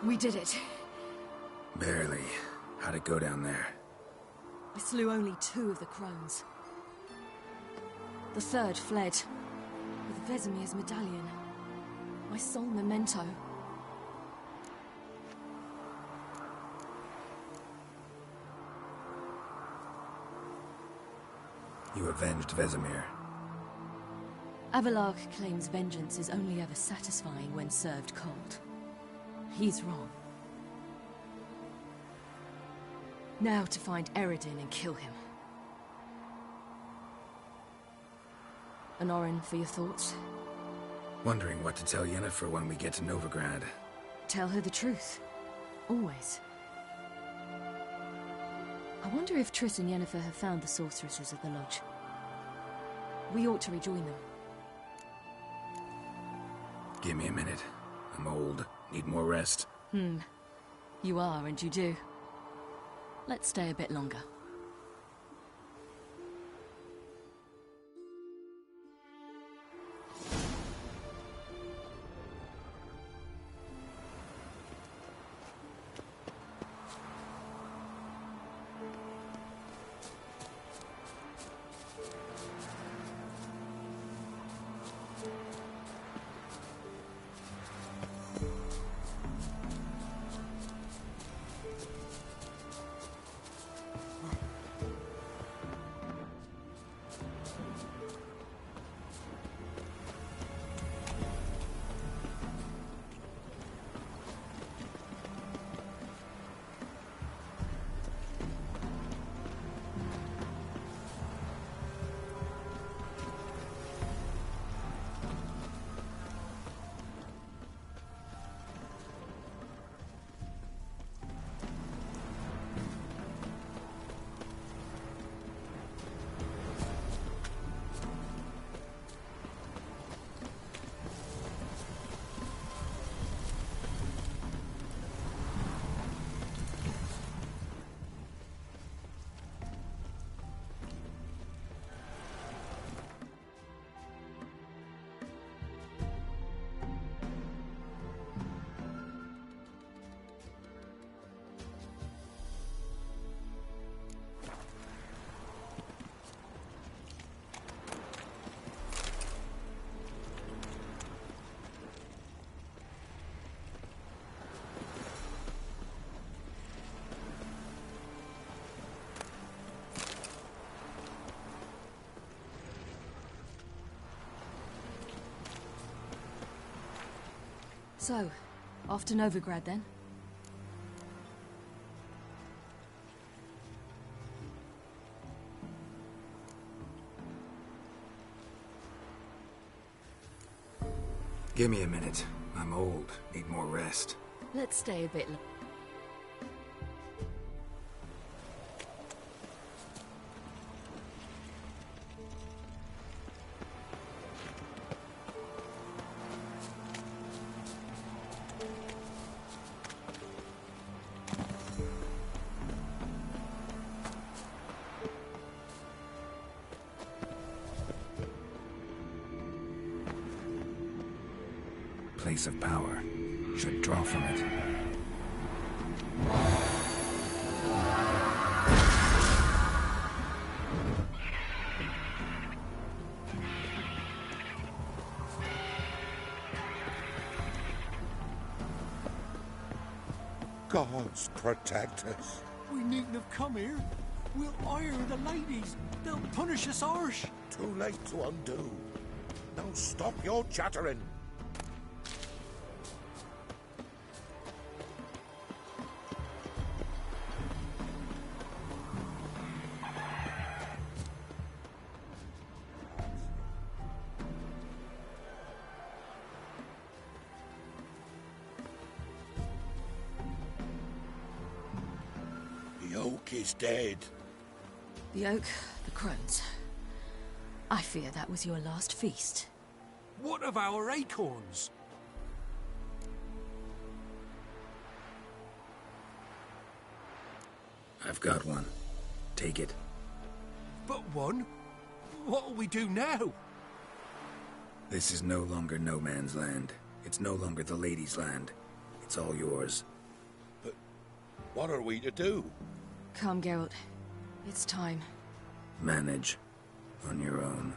We did it. Barely. How'd it go down there? I slew only 2 of the crones. The 3rd fled with Vesemir's medallion. My sole memento. You avenged Vesemir. Avalark claims vengeance is only ever satisfying when served cold. He's wrong. Now to find Eredin and kill him. Anorin, for your thoughts? Wondering what to tell Yennefer when we get to Novigrad. Tell her the truth. Always. I wonder if Triss and Yennefer have found the sorceresses of the Lodge. We ought to rejoin them. Give me a minute. I'm old. Need more rest. You are, and you do. Let's stay a bit longer. So, off to Novigrad then? Give me a minute. I'm old. Need more rest. Let's stay a bit longer. Place of power. Should draw from it. Gods protect us. We needn't have come here. We'll hire the ladies. They'll punish us harsh. Too late to undo. Now stop your chattering. The oak is dead. The oak, the crones. I fear that was your last feast. What of our acorns? I've got one. Take it. But one? What'll we do now? This is no longer no man's land. It's no longer the lady's land. It's all yours. But what are we to do? Come, Geralt. It's time. Manage. On your own.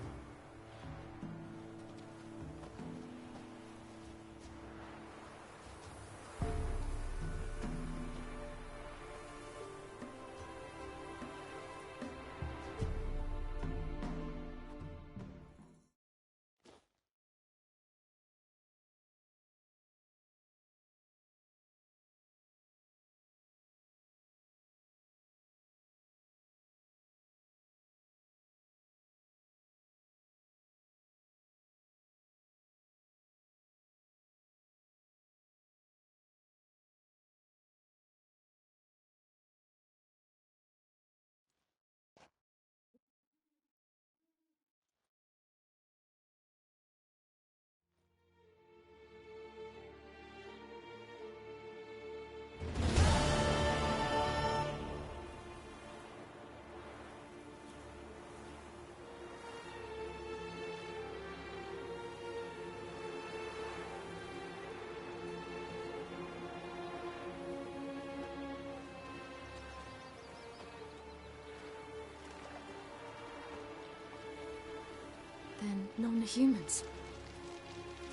Then non-humans.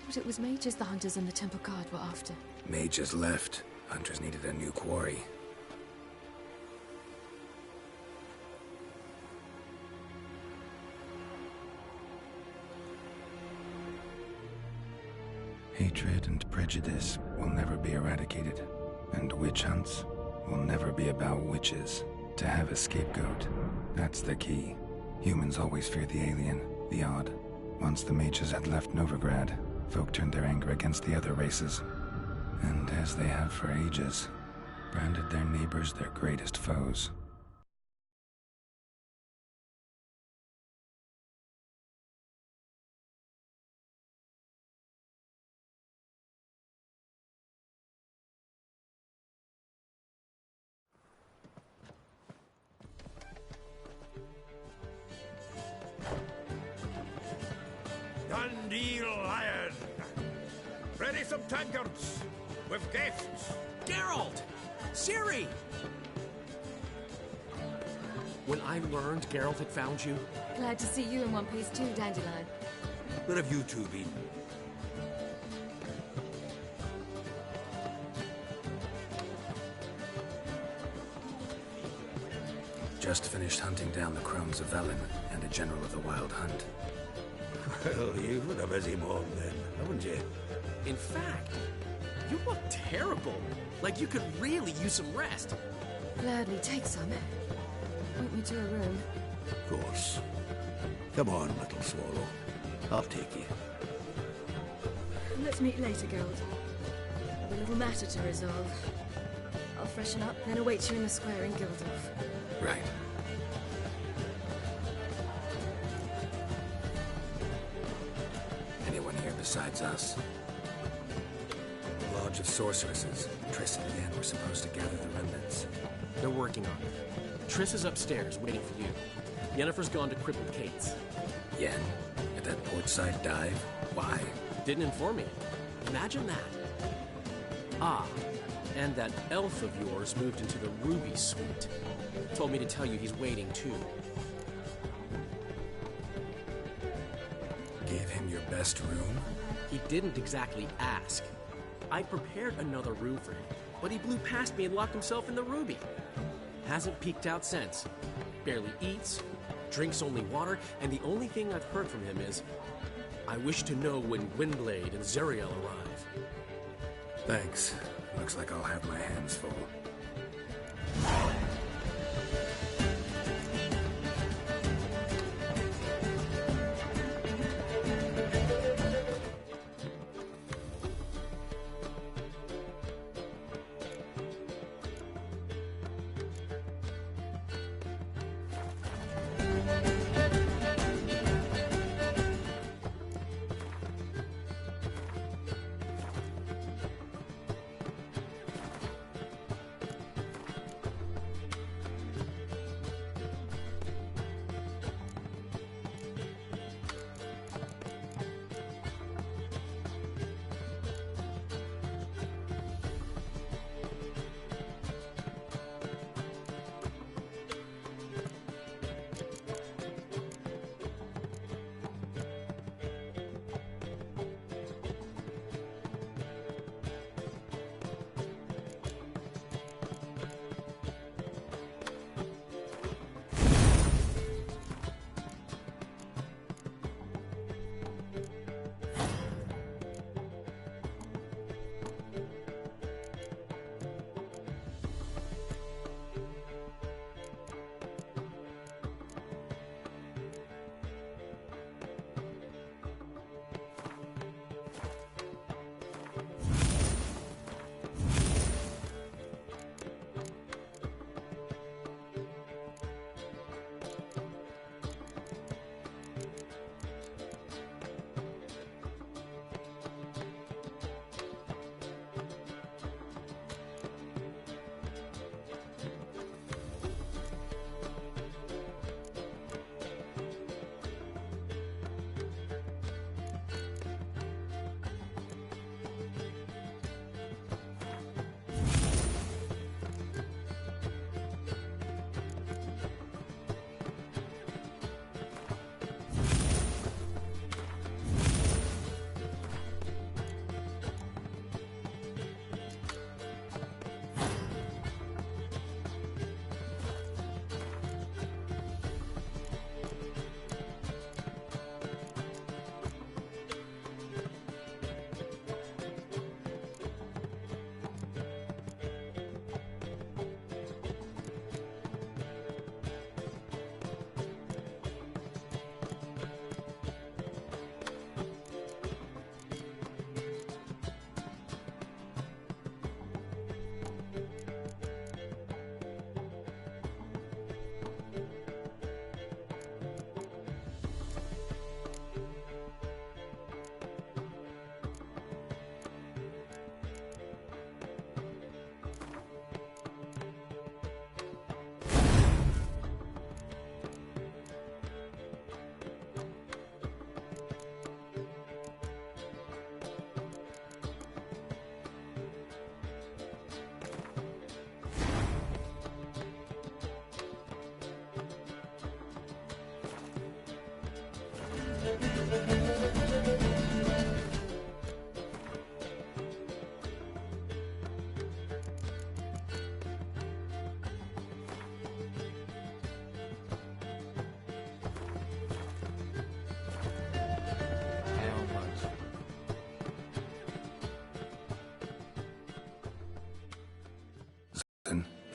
Thought it was mages the hunters and the temple guard were after. Mages left. Hunters needed a new quarry. Hatred and prejudice will never be eradicated. And witch hunts will never be about witches. To have a scapegoat, that's the key. Humans always fear the alien, the odd. Once the mages had left Novigrad, folk turned their anger against the other races. And as they have for ages, branded their neighbors their greatest foes. Dundee Lion! Ready some tankards with guests! Geralt! Ciri! When I learned Geralt had found you... Glad to see you in one piece too, Dandelion. Where have you two been? Just finished hunting down the crones of Velen and a general of the Wild Hunt. Well, you've had a busy morning then, haven't you? In fact, you look terrible. Like you could really use some rest. Gladly take some. Point me to a room. Of course. Come on, little swallow. I'll take you. Let's meet later, Geralt. I've a little matter to resolve. I'll freshen up, then await you in the square in Gildorf. Right. Anyone here besides us? The Lodge of Sorceresses. Triss and Yen were supposed to gather the remnants. They're working on it. Triss is upstairs, waiting for you. Yennefer's gone to cripple Kate's. Yen? At that portside dive? Why? Didn't inform me. Imagine that. Ah, and that elf of yours moved into the Ruby Suite. Told me to tell you he's waiting, too. Gave him your best room? He didn't exactly ask. I prepared another room for him. but he blew past me and locked himself in the Ruby. Hasn't peeked out since. Barely eats, drinks only water, and the only thing I've heard from him is, I wish to know when Gwynblade and Zariel arrive. Thanks. Looks like I'll have my hands full.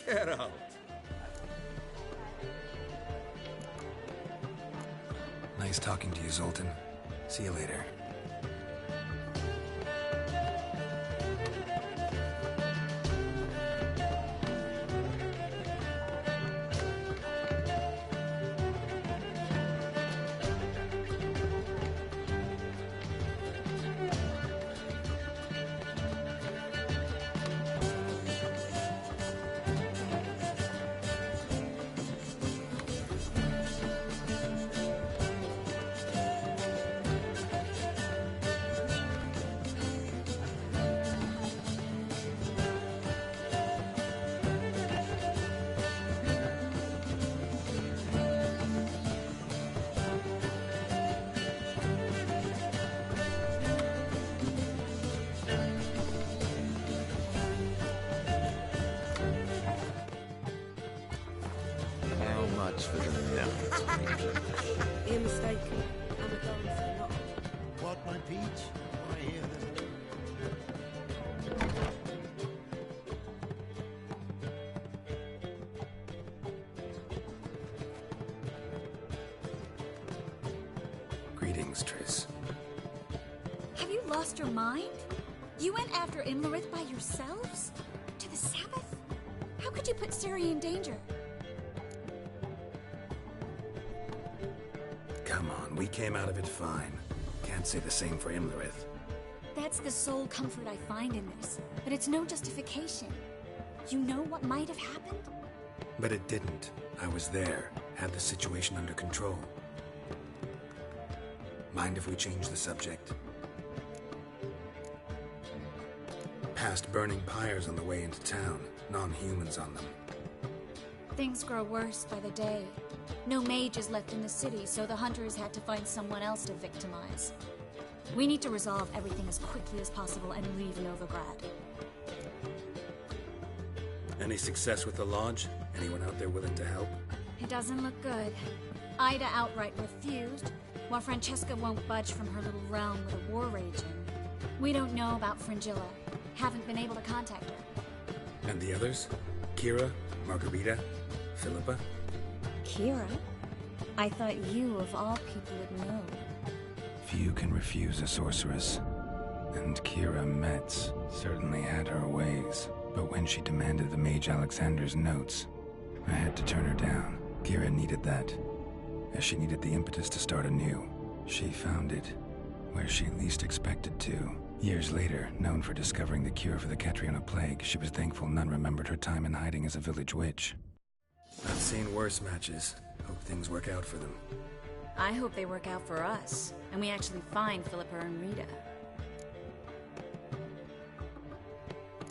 Get out! Nice talking to you, Zoltan. See you later. much for the night. You're mistaken. Amazons are not. What, my peach? I hear that. Greetings, Triss. Have you lost your mind? You went after Imlerith by yourselves? To the Sabbath? How could you put Ciri in danger? Come on, we came out of it fine. Can't say the same for Imlerith. That's the sole comfort I find in this. But it's no justification. You know what might have happened? But it didn't. I was there, had the situation under control. Mind if we change the subject? Past burning pyres on the way into town, non-humans on them. Things grow worse by the day. No mages left in the city, so the hunters had to find someone else to victimize. We need to resolve everything as quickly as possible and leave Novigrad. Any success with the lodge? Anyone out there willing to help? It doesn't look good. Ida outright refused, while Francesca won't budge from her little realm with a war raging. We don't know about Fringilla. Haven't been able to contact her. And the others? Kira? Margarita? Philippa? Kira? I thought you, of all people, would know. Few can refuse a sorceress. And Kira Metz certainly had her ways. But when she demanded the Mage Alexander's notes, I had to turn her down. Kira needed that, as she needed the impetus to start anew. She found it where she least expected to. Years later, known for discovering the cure for the Catriona plague, she was thankful none remembered her time in hiding as a village witch. I've seen worse matches. Hope things work out for them. I hope they work out for us, and we actually find Philippa and Rita.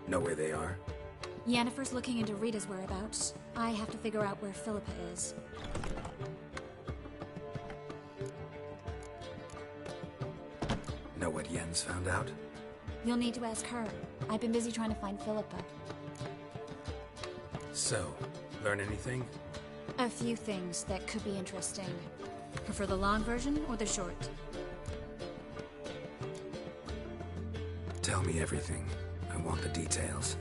Know where they are? Yennefer's looking into Rita's whereabouts. I have to figure out where Philippa is. Know what Yen's found out? You'll need to ask her. I've been busy trying to find Philippa. So, learn anything? A few things that could be interesting. Prefer the long version or the short? Tell me everything. I want the details.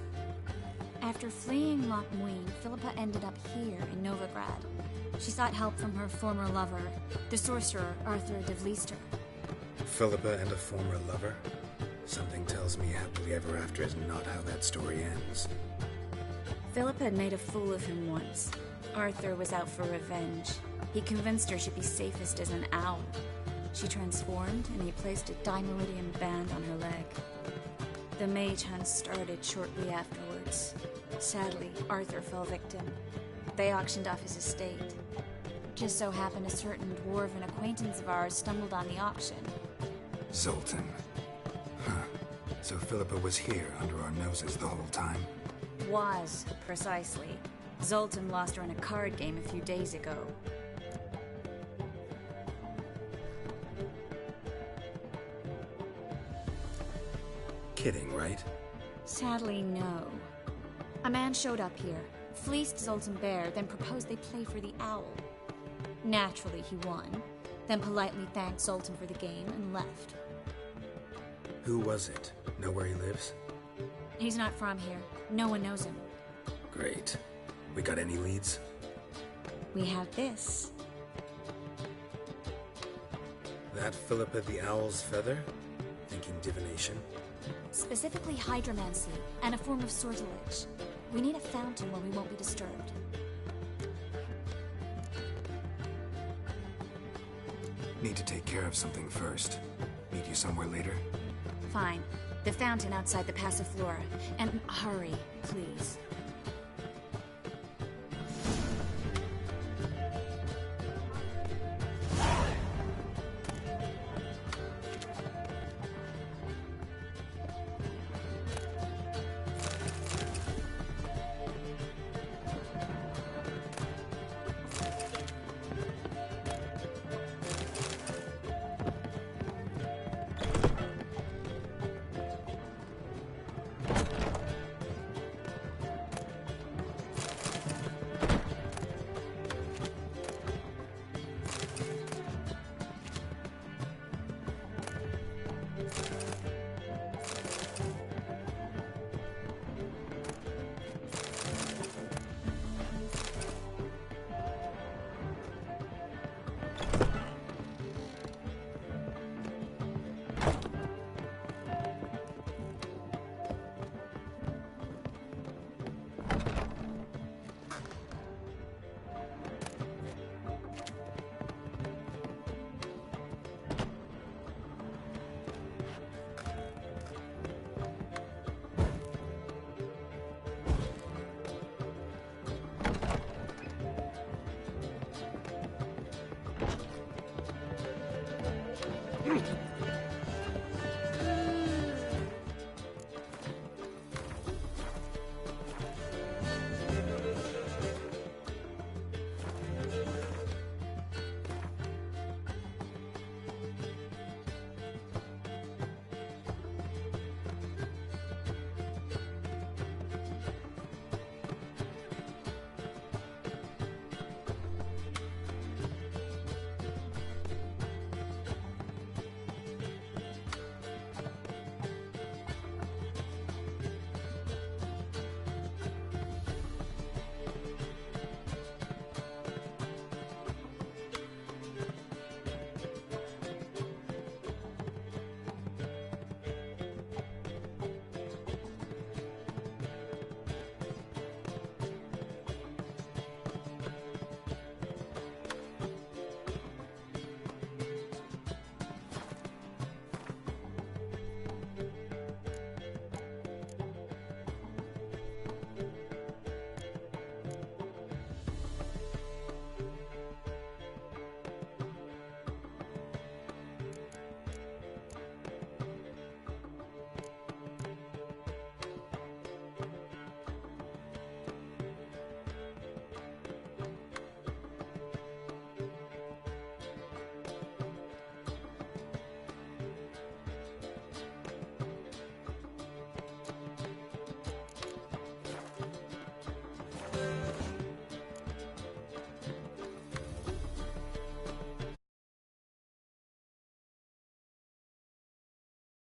After fleeing Loch Muin, Philippa ended up here in Novigrad. She sought help from her former lover, the sorcerer Arthur de Vlister. Philippa and a former lover? Something tells me happily ever after is not how that story ends. Philippa had made a fool of him once. Arthur was out for revenge. He convinced her she'd be safest as an owl. She transformed, and he placed a dimeridium band on her leg. The mage hunt started shortly afterwards. Sadly, Arthur fell victim. They auctioned off his estate. Just so happened a certain dwarven acquaintance of ours stumbled on the auction. Zoltan. Huh. So Philippa was here under our noses the whole time? Was, precisely. Zoltan lost her in a card game a few days ago. Kidding, right? Sadly, no. A man showed up here, fleeced Zoltan bare, then proposed they play for the owl. Naturally, he won, then politely thanked Zoltan for the game and left. Who was it? Know where he lives? He's not from here. No one knows him. Great. We got any leads? We have this. That Philippa the Owl's feather? Thinking divination? Specifically hydromancy, and a form of sortilege. We need a fountain where we won't be disturbed. Need to take care of something first. Meet you somewhere later? Fine. The fountain outside the Passiflora. And hurry, please.